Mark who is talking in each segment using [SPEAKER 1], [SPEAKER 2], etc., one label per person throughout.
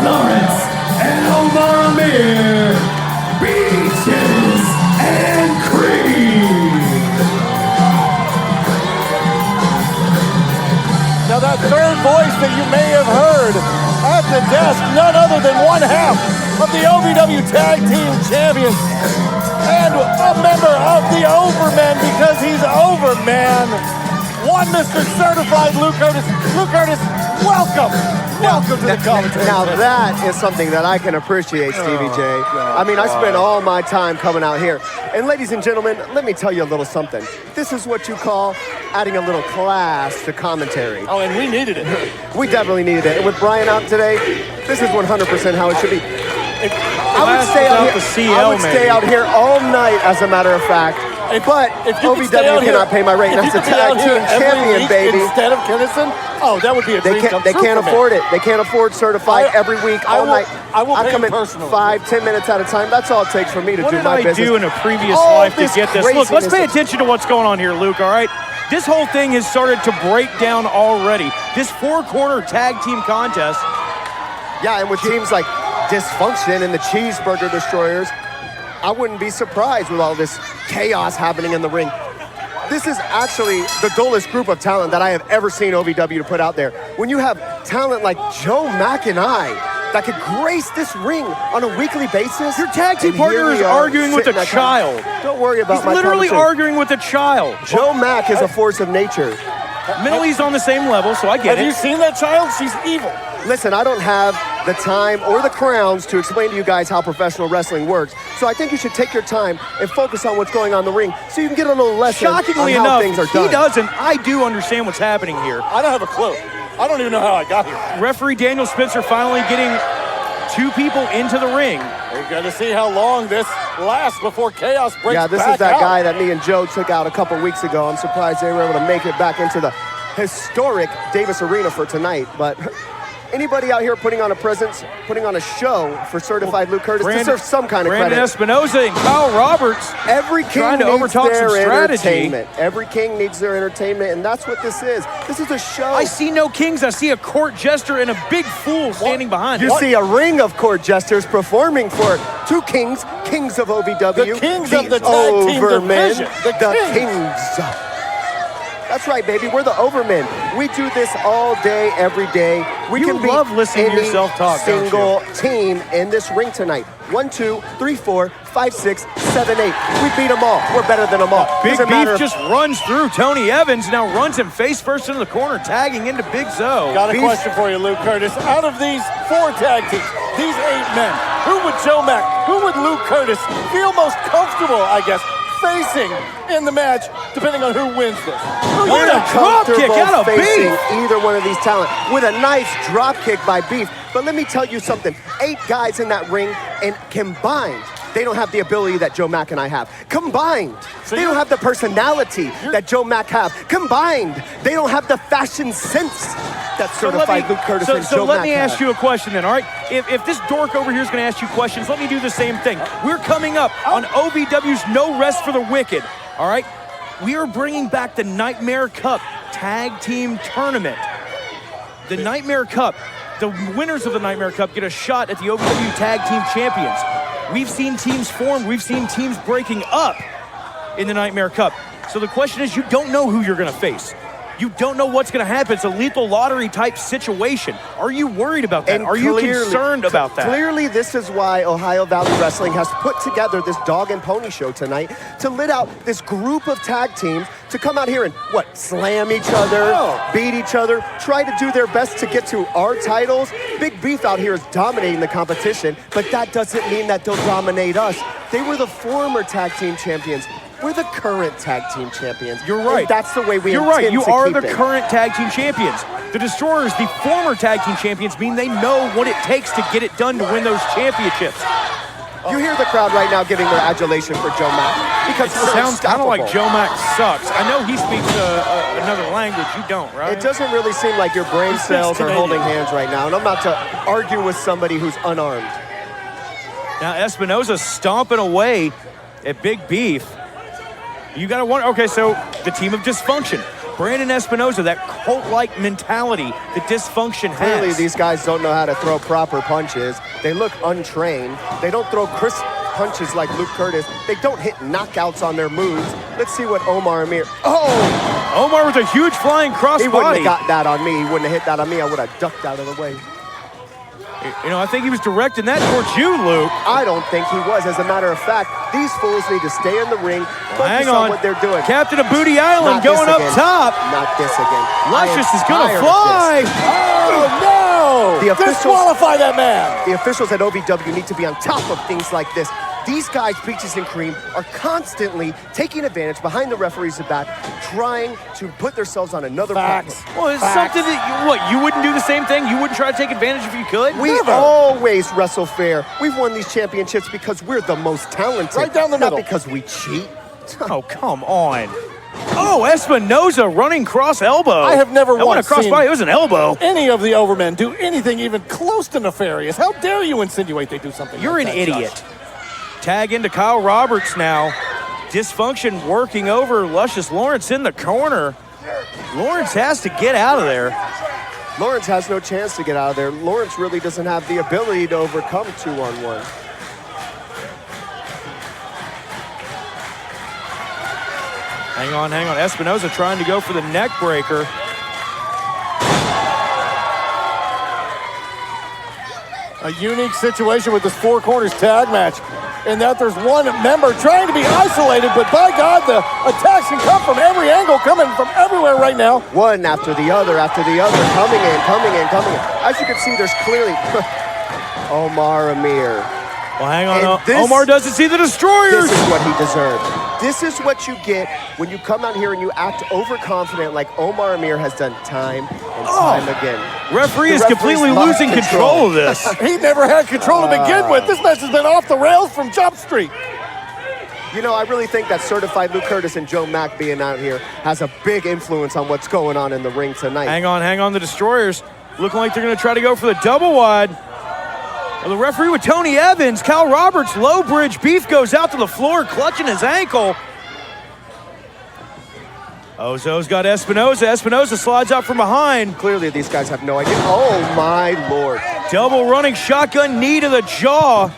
[SPEAKER 1] Lawrence and Omar Amir, Beaches and Creed.
[SPEAKER 2] Now that third voice that you may have heard at the desk, none other than one half of the OVW Tag Team Champions and a member of the Overmen, because he's Overman, one Mr. Certified Luke Curtis. Luke Curtis, welcome. Welcome to the commentary.
[SPEAKER 3] Now that is something that I can appreciate, Stevie J. I mean, I spend all my time coming out here. And ladies and gentlemen, let me tell you a little something. This is what you call adding a little class to commentary.
[SPEAKER 2] Oh, and we needed it.
[SPEAKER 3] We definitely needed it. And with Brian out today, this is 100% how it should be. I would stay out here all night, as a matter of fact. But if OVW cannot pay my rate, and that's a tag team champion, baby.
[SPEAKER 2] Instead of Kinnison, oh, that would be a dream come true.
[SPEAKER 3] They can't afford it. They can't afford certified every week, all night.
[SPEAKER 2] I
[SPEAKER 3] come in
[SPEAKER 2] personally.
[SPEAKER 3] 5-10 minutes at a time. That's all it takes for me to do my business.
[SPEAKER 4] What did I do in a previous life to get this? Look, let's pay attention to what's going on here, Luke, all right? This whole thing has started to break down already. This four-corner tag team contest.
[SPEAKER 3] Yeah, and with teams like Dysfunction and the Cheeseburger Destroyers, I wouldn't be surprised with all this chaos happening in the ring. This is actually the dullest group of talent that I have ever seen OVW to put out there. When you have talent like Joe Mack and I that could grace this ring on a weekly basis.
[SPEAKER 4] Your tag team partner is arguing with a child.
[SPEAKER 3] Don't worry about my
[SPEAKER 4] He's literally arguing with a child.
[SPEAKER 3] Joe Mack is a force of nature.
[SPEAKER 4] Mentally, he's on the same level, so I get it.
[SPEAKER 2] Have you seen that child? She's evil.
[SPEAKER 3] Listen, I don't have the time or the crowns to explain to you guys how professional wrestling works. So I think you should take your time and focus on what's going on in the ring so you can get a little lesson
[SPEAKER 4] Shockingly
[SPEAKER 3] on how
[SPEAKER 4] enough,
[SPEAKER 3] things are done.
[SPEAKER 4] he doesn't. I do understand what's happening here.
[SPEAKER 2] I don't have a clue. I don't even know how I got here.
[SPEAKER 4] Referee Daniel Spencer finally getting two people into the ring.
[SPEAKER 2] We're going to see how long this lasts before chaos breaks
[SPEAKER 3] Yeah, this
[SPEAKER 2] back
[SPEAKER 3] is that
[SPEAKER 2] out.
[SPEAKER 3] guy that me and Joe took out a couple weeks ago. I'm surprised they were able to make it back into the historic Davis Arena for tonight. But anybody out here putting on a presence, putting on a show for certified Luke Curtis deserves some kind of
[SPEAKER 4] Brandon
[SPEAKER 3] credit.
[SPEAKER 4] Espinoza and Kyle Roberts.
[SPEAKER 3] Every king
[SPEAKER 4] trying to
[SPEAKER 3] needs
[SPEAKER 4] overtalk
[SPEAKER 3] their
[SPEAKER 4] some strategy.
[SPEAKER 3] entertainment. Every king needs their entertainment, and that's what this is. This is a show.
[SPEAKER 4] I see no kings. I see a court jester and a big fool standing behind
[SPEAKER 3] You see a ring of court jesters performing for two kings, kings of OVW.
[SPEAKER 2] The kings of the tag team
[SPEAKER 3] Overmen,
[SPEAKER 2] division.
[SPEAKER 3] the kings. That's right, baby. We're the Overmen. We do this all day, every day. We
[SPEAKER 4] You
[SPEAKER 3] can beat
[SPEAKER 4] love listening to
[SPEAKER 3] any
[SPEAKER 4] yourself talk, don't you?
[SPEAKER 3] single team in this ring tonight. 1, 2, 3, 4, 5, 6, 7, 8. We beat them all. We're better than them all.
[SPEAKER 4] Big
[SPEAKER 3] Doesn't matter
[SPEAKER 4] Beef
[SPEAKER 3] if-
[SPEAKER 4] just runs through Tony Evans, now runs him face first into the corner, tagging into Big Zoe.
[SPEAKER 2] Got a question for you, Luke Curtis. Out of these 4 tag teams, these 8 men, who would Joe Mack, who would Luke Curtis feel most comfortable, I guess, facing in the match, depending on who wins this?
[SPEAKER 4] What a drop kick out of
[SPEAKER 3] facing
[SPEAKER 4] Beef!
[SPEAKER 3] either one of these talent with a nice drop kick by Beef. But let me tell you something. 8 guys in that ring, and combined, they don't have the ability that Joe Mack and I have. Combined, they don't have the personality that Joe Mack have. Combined, they don't have the fashion sense that certified Luke Curtis and Joe Mack
[SPEAKER 4] let me ask you a question then, all right? If this dork over here is going to ask you questions, let me do the same thing. We're coming up on OVW's No Rest for the Wicked, all right? We are bringing back the Nightmare Cup Tag Team Tournament. The Nightmare Cup, the winners of the Nightmare Cup get a shot at the OVW Tag Team Champions. We've seen teams form, we've seen teams breaking up in the Nightmare Cup. So the question is, you don't know who you're going to face. You don't know what's going to happen. It's a lethal lottery type situation. Are you worried about that? Are you concerned about that?
[SPEAKER 3] Clearly, this is why Ohio Valley Wrestling has put together this dog and pony show tonight to let out this group of tag teams to come out here and, slam each other, beat each other, try to do their best to get to our titles. Big Beef out here is dominating the competition, but that doesn't mean that they'll dominate us. They were the former tag team champions. We're the current tag team champions.
[SPEAKER 4] You're right.
[SPEAKER 3] And that's the way we
[SPEAKER 4] You're right. You
[SPEAKER 3] intend to
[SPEAKER 4] are
[SPEAKER 3] keep
[SPEAKER 4] the
[SPEAKER 3] it.
[SPEAKER 4] current tag team champions. The Destroyers, the former tag team champions, mean they know what it takes to get it done to win those championships.
[SPEAKER 3] You hear the crowd right now giving their adulation for Joe Mack because
[SPEAKER 4] It sounds kind of like Joe Mack sucks. I know he speaks another language. You don't, right?
[SPEAKER 3] It doesn't really seem like your brain cells are
[SPEAKER 2] Canadian.
[SPEAKER 3] holding hands right now, and I'm about to argue with somebody who's unarmed.
[SPEAKER 4] Now Espinoza stomping away at Big Beef. You got to wonder, okay, so the team of Dysfunction. Brandon Espinoza, that cult-like mentality that Dysfunction has.
[SPEAKER 3] Clearly, these guys don't know how to throw proper punches. They look untrained. They don't throw crisp punches like Luke Curtis. They don't hit knockouts on their moves. Let's see what Omar Amir. Oh!
[SPEAKER 4] Omar with a huge flying cross
[SPEAKER 3] He wouldn't
[SPEAKER 4] body.
[SPEAKER 3] have got that on me. He wouldn't have hit that on me. I would have ducked out of the way.
[SPEAKER 4] You know, I think he was directing that towards you, Luke.
[SPEAKER 3] I don't think he was. As a matter of fact, these fools need to stay in the ring, focus
[SPEAKER 4] Hang
[SPEAKER 3] on
[SPEAKER 4] on.
[SPEAKER 3] what they're doing.
[SPEAKER 4] Captain of Booty Island
[SPEAKER 3] Not this
[SPEAKER 4] going up
[SPEAKER 3] again.
[SPEAKER 4] top.
[SPEAKER 3] Not this again.
[SPEAKER 4] Luscious
[SPEAKER 3] I am
[SPEAKER 4] is going to
[SPEAKER 3] tired of
[SPEAKER 4] fly.
[SPEAKER 3] this.
[SPEAKER 2] Oh, no!
[SPEAKER 3] The officials-
[SPEAKER 2] Disqualify that man!
[SPEAKER 3] The officials at OVW need to be on top of things like this. These guys, Peaches and Cream, are constantly taking advantage behind the referee's back, trying to put themselves on another
[SPEAKER 2] Facts.
[SPEAKER 3] platform.
[SPEAKER 4] Well, it's
[SPEAKER 2] Facts.
[SPEAKER 4] something that, you wouldn't do the same thing? You wouldn't try to take advantage if you could?
[SPEAKER 3] We
[SPEAKER 2] Never.
[SPEAKER 3] always wrestle fair. We've won these championships because we're the most talented.
[SPEAKER 2] Right down the
[SPEAKER 3] not
[SPEAKER 2] middle.
[SPEAKER 3] because we cheat.
[SPEAKER 4] Oh, come on. Oh, Espinoza running cross elbow.
[SPEAKER 2] I have never
[SPEAKER 4] That wasn't
[SPEAKER 2] once
[SPEAKER 4] a cross
[SPEAKER 2] seen-
[SPEAKER 4] body, it was an elbow.
[SPEAKER 2] Any of the Overmen do anything even close to nefarious. How dare you insinuate they do something
[SPEAKER 4] You're
[SPEAKER 2] like
[SPEAKER 4] an
[SPEAKER 2] that,
[SPEAKER 4] idiot.
[SPEAKER 2] Josh?
[SPEAKER 4] Tag into Kyle Roberts now. Dysfunction working over Luscious Lawrence in the corner. Lawrence has to get out of there.
[SPEAKER 3] Lawrence has no chance to get out of there. Lawrence really doesn't have the ability to overcome 2-on-1.
[SPEAKER 4] Hang on, hang on. Espinoza trying to go for the neck breaker.
[SPEAKER 2] A unique situation with this Four Corners tag match in that there's one member trying to be isolated, but by God, the attacks can come from every angle, coming from everywhere right now.
[SPEAKER 3] One after the other, coming in, coming in, coming in. As you can see, there's clearly Omar Amir.
[SPEAKER 4] Well, hang on.
[SPEAKER 3] And this-
[SPEAKER 4] Omar doesn't see the destroyers.
[SPEAKER 3] This is what he deserved. This is what you get when you come out here and you act overconfident like Omar Amir has done time and time again.
[SPEAKER 4] Referee
[SPEAKER 3] The
[SPEAKER 4] is
[SPEAKER 3] referee's
[SPEAKER 4] completely
[SPEAKER 3] lost
[SPEAKER 4] losing control of this.
[SPEAKER 2] He never had control to begin with. This match has been off the rails from Jump Street.
[SPEAKER 3] You know, I really think that certified Luke Curtis and Joe Mack being out here has a big influence on what's going on in the ring tonight.
[SPEAKER 4] Hang on. The destroyers looking like they're going to try to go for the double wide. Well, the referee with Tony Evans, Kyle Roberts, low bridge. Beef goes out to the floor, clutching his ankle. Ozo's got Espinoza. Espinoza slides out from behind.
[SPEAKER 3] Clearly, these guys have no idea. Oh, my Lord.
[SPEAKER 4] Double running shotgun knee to the jaw.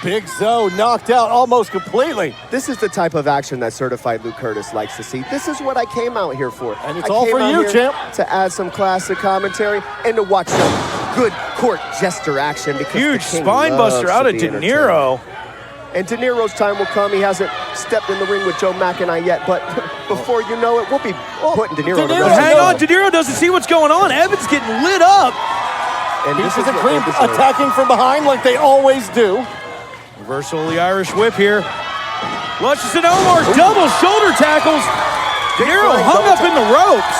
[SPEAKER 2] Big Zoe knocked out almost completely.
[SPEAKER 3] This is the type of action that certified Luke Curtis likes to see. This is what I came out here for.
[SPEAKER 2] And it's
[SPEAKER 3] I
[SPEAKER 2] all
[SPEAKER 3] came
[SPEAKER 2] for
[SPEAKER 3] out
[SPEAKER 2] you,
[SPEAKER 3] here
[SPEAKER 2] champ.
[SPEAKER 3] To add some classic commentary and to watch some good court jester action. Because
[SPEAKER 4] Huge
[SPEAKER 3] the king
[SPEAKER 4] spine
[SPEAKER 3] loves
[SPEAKER 4] buster
[SPEAKER 3] to
[SPEAKER 4] out of
[SPEAKER 3] be
[SPEAKER 4] De
[SPEAKER 3] entertained.
[SPEAKER 4] Niro.
[SPEAKER 3] And De Niro's time will come. He hasn't stepped in the ring with Joe Mack and I yet, but before you know it, we'll be putting De Niro
[SPEAKER 2] De
[SPEAKER 3] to
[SPEAKER 2] Niro-
[SPEAKER 3] rest.
[SPEAKER 4] Hang on, De Niro doesn't see what's going on. Evans getting lit up.
[SPEAKER 3] And this
[SPEAKER 2] Peaches
[SPEAKER 3] is
[SPEAKER 2] and
[SPEAKER 3] what
[SPEAKER 2] Cream
[SPEAKER 3] they deserve.
[SPEAKER 2] attacking from behind like they always do.
[SPEAKER 4] Reversal of the Irish whip here. Luscious and Omar double shoulder tackles. De Niro
[SPEAKER 3] flying
[SPEAKER 4] hung
[SPEAKER 3] double
[SPEAKER 4] up in the ropes.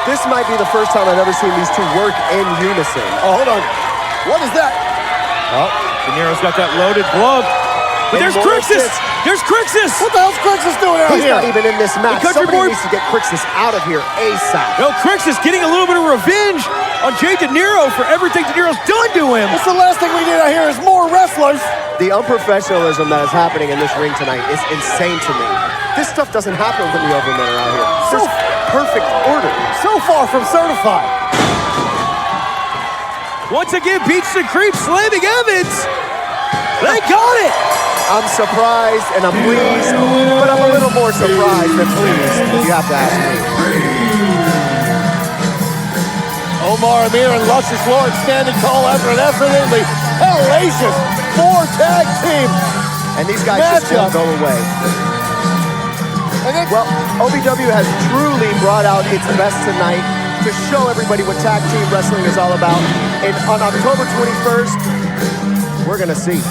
[SPEAKER 3] This might be the first time I've ever seen these two work in unison.
[SPEAKER 2] Oh, hold on. What is that?
[SPEAKER 4] Oh, De Niro's got that loaded glove. But
[SPEAKER 3] And
[SPEAKER 4] there's
[SPEAKER 3] Morris
[SPEAKER 4] Crixus.
[SPEAKER 3] is-
[SPEAKER 4] There's Crixus.
[SPEAKER 2] What the hell's Crixus doing out
[SPEAKER 3] He's
[SPEAKER 2] here?
[SPEAKER 3] not even in this match.
[SPEAKER 4] country
[SPEAKER 3] Somebody
[SPEAKER 4] boy-
[SPEAKER 3] needs to get Crixus out of here ASAP.
[SPEAKER 4] No, Crixus getting a little bit of revenge on Jay De Niro for everything De Niro's done to him.
[SPEAKER 2] It's the last thing we need out here is more wrestlers.
[SPEAKER 3] The unprofessionalism that is happening in this ring tonight is insane to me. This stuff doesn't happen when the Overmen are out here. There's perfect order.
[SPEAKER 2] So far from certified.
[SPEAKER 4] Once again, Peaches and Cream slamming Evans. They got it.
[SPEAKER 3] I'm surprised and I'm pleased, but I'm a little more surprised than pleased, if you have to ask me.
[SPEAKER 2] Omar Amir and Luscious Lawrence standing tall after an effortlessly hellacious four-tag team.
[SPEAKER 3] And these guys just won't go away.
[SPEAKER 2] And then,
[SPEAKER 3] Well, OVW has truly brought out its best tonight to show everybody what tag team wrestling is all about. And on October 21st, we're gonna see.